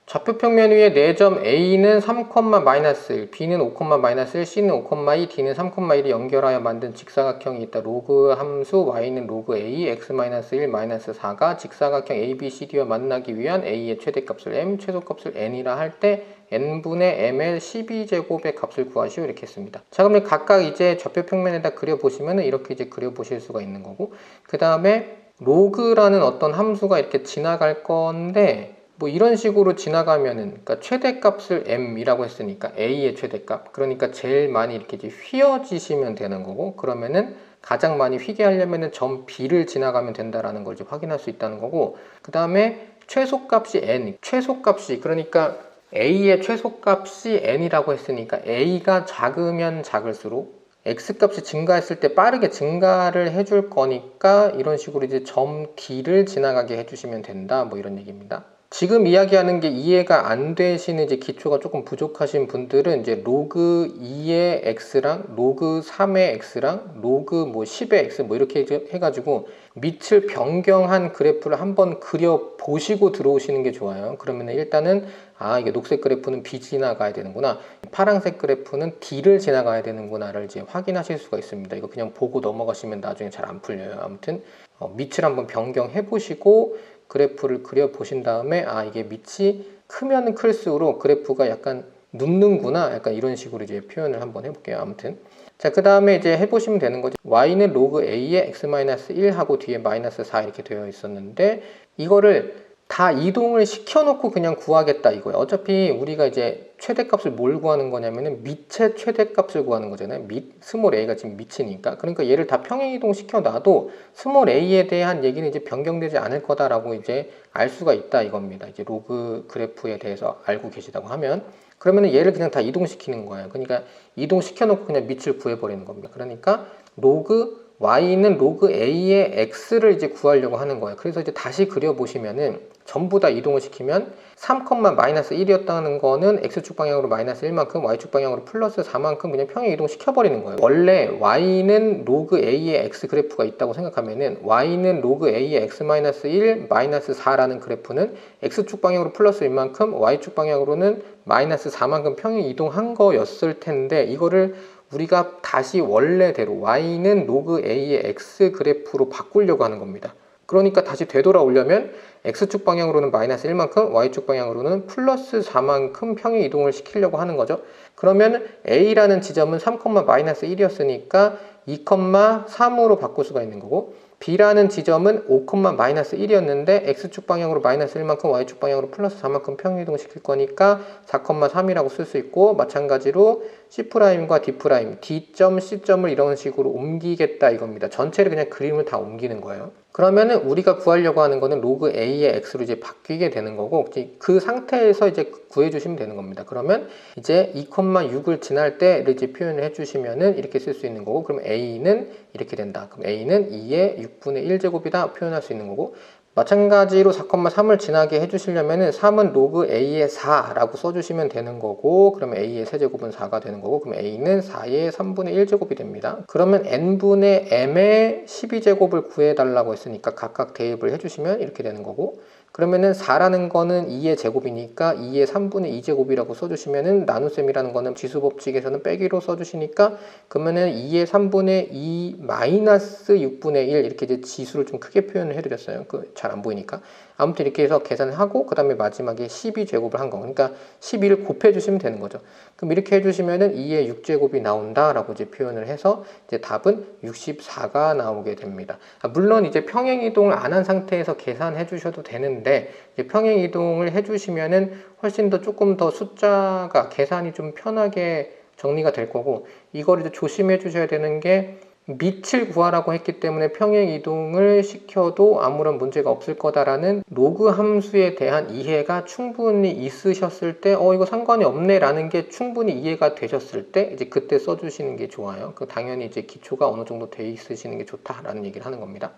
좌표평면 위에 4점 A는 3,-1, B는 5,-1, C는 5,2, D는 3,1이 연결하여 만든 직사각형이 있다. 로그 함수 y는 로그 A, x-1, -4가 직사각형 ABCD와 만나기 위한 A의 최대값을 m, 최소값을 n이라 할 때 n분의 m의 12제곱의 값을 구하시오 이렇게 했습니다. 자, 그러면 각각 이제 좌표평면에다 그려보시면 이렇게 이제 그려보실 수가 있는 거고, 그 다음에 로그라는 어떤 함수가 이렇게 지나갈 건데, 뭐 이런 식으로 지나가면은, 그러니까 최대값을 m이라고 했으니까 a의 최대값, 그러니까 제일 많이 이렇게 이제 휘어지시면 되는 거고, 그러면은 가장 많이 휘게 하려면은 점 B를 지나가면 된다라는 걸 이제 확인할 수 있다는 거고, 그 다음에 최소값이 n, 최소값이 그러니까 a의 최소값이 n이라고 했으니까 a가 작으면 작을수록 x값이 증가했을 때 빠르게 증가를 해줄 거니까 이런 식으로 이제 점 D를 지나가게 해주시면 된다, 뭐 이런 얘기입니다. 지금 이야기하는 게 이해가 안 되시는 이제 기초가 조금 부족하신 분들은 이제 로그 2의 x랑 로그 3의 x랑 로그 뭐 10의 x 뭐 이렇게 해가지고 밑을 변경한 그래프를 한번 그려 보시고 들어오시는 게 좋아요. 그러면 일단은 이게 녹색 그래프는 B 지나가야 되는구나, 파란색 그래프는 D를 지나가야 되는구나를 이제 확인하실 수가 있습니다. 이거 그냥 보고 넘어가시면 나중에 잘 안 풀려요. 아무튼 밑을 한번 변경해 보시고 그래프를 그려 보신 다음에 이게 밑이 크면 클수록 그래프가 약간 눕는구나, 약간 이런 식으로 이제 표현을 한번 해볼게요. 아무튼 자, 그 다음에 이제 해보시면 되는 거죠. y는 로그 a의 x-1 하고 뒤에 -4 이렇게 되어 있었는데, 이거를 다 이동을 시켜놓고 그냥 구하겠다 이거예요. 어차피 우리가 이제 최대값을 뭘 구하는 거냐면은 밑의 최대값을 구하는 거잖아요. 스몰 a가 지금 밑이니까. 그러니까 얘를 다 평행 이동 시켜놔도 스몰 a에 대한 얘기는 이제 변경되지 않을 거다라고 이제 알 수가 있다 이겁니다. 이제 로그 그래프에 대해서 알고 계시다고 하면, 그러면은 얘를 그냥 다 이동시키는 거예요. 그러니까 이동시켜놓고 그냥 밑을 구해버리는 겁니다. 그러니까 로그 y는 로그 a의 x를 이제 구하려고 하는 거예요. 그래서 이제 다시 그려보시면은 전부 다 이동을 시키면 3,-1이었다는 거는 x축 방향으로 -1만큼, y축 방향으로 +4만큼 그냥 평행 이동 시켜버리는 거예요. 원래 y는 로그 a의 x 그래프가 있다고 생각하면은 y는 로그 a의 x-1, -4라는 그래프는 x축 방향으로 +1만큼, y축 방향으로는 -4만큼 평행 이동한 거였을 텐데, 이거를 우리가 다시 원래대로 y는 로그 a의 x 그래프로 바꾸려고 하는 겁니다. 그러니까 다시 되돌아오려면 x축 방향으로는 -1만큼, y축 방향으로는 +4만큼 평행 이동을 시키려고 하는 거죠. 그러면 a라는 지점은 3,-1이었으니까 2,3으로 바꿀 수가 있는 거고, B라는 지점은 5,-1이었는데 x축 방향으로 -1만큼, y축 방향으로 +4만큼 평행 이동을 시킬 거니까 4,3이라고 쓸 수 있고, 마찬가지로 C'과 D', D점, C점을 이런 식으로 옮기겠다 이겁니다. 전체를 그냥 그림을 다 옮기는 거예요. 그러면은 우리가 구하려고 하는 거는 로그 A의 X로 이제 바뀌게 되는 거고, 그 상태에서 이제 구해주시면 되는 겁니다. 그러면 이제 2,6을 지날 때를 이제 표현을 해주시면은 이렇게 쓸 수 있는 거고, 그럼 A는 이렇게 된다. 그럼 A는 2의 6분의 1제곱이다 표현할 수 있는 거고, 마찬가지로 4,3을 지나게 해주시려면은 3은 로그 a의 4라고 써주시면 되는 거고, 그러면 a의 세제곱은 4가 되는 거고, 그럼 a는 4의 3분의 1제곱이 됩니다. 그러면 n분의 m의 12제곱을 구해달라고 했으니까 각각 대입을 해주시면 이렇게 되는 거고, 그러면은 4라는 거는 2의 제곱이니까 2의 3분의 2제곱이라고 써주시면은 나눗셈이라는 거는 지수법칙에서는 빼기로 써주시니까, 그러면은 2의 3분의 2 마이너스 6분의 1 이렇게 이제 지수를 좀 크게 표현을 해드렸어요. 잘 안 보이니까. 아무튼 이렇게 해서 계산을 하고 그 다음에 마지막에 12제곱을 한 거. 그러니까 12를 곱해주시면 되는 거죠. 그럼 이렇게 해주시면은 2의 6제곱이 나온다라고 이제 표현을 해서 이제 답은 64가 나오게 됩니다. 물론 이제 평행 이동을 안 한 상태에서 계산해 주셔도 되는데, 이제 평행 이동을 해주시면은 훨씬 더 조금 더 숫자가 계산이 좀 편하게 정리가 될 거고, 이걸 이제 조심해 주셔야 되는 게, 밑을 구하라고 했기 때문에 평행 이동을 시켜도 아무런 문제가 없을 거다라는 로그 함수에 대한 이해가 충분히 있으셨을 때, 이거 상관이 없네 라는 게 충분히 이해가 되셨을 때 이제 그때 써주시는 게 좋아요. 당연히 이제 기초가 어느 정도 돼 있으시는 게 좋다라는 얘기를 하는 겁니다.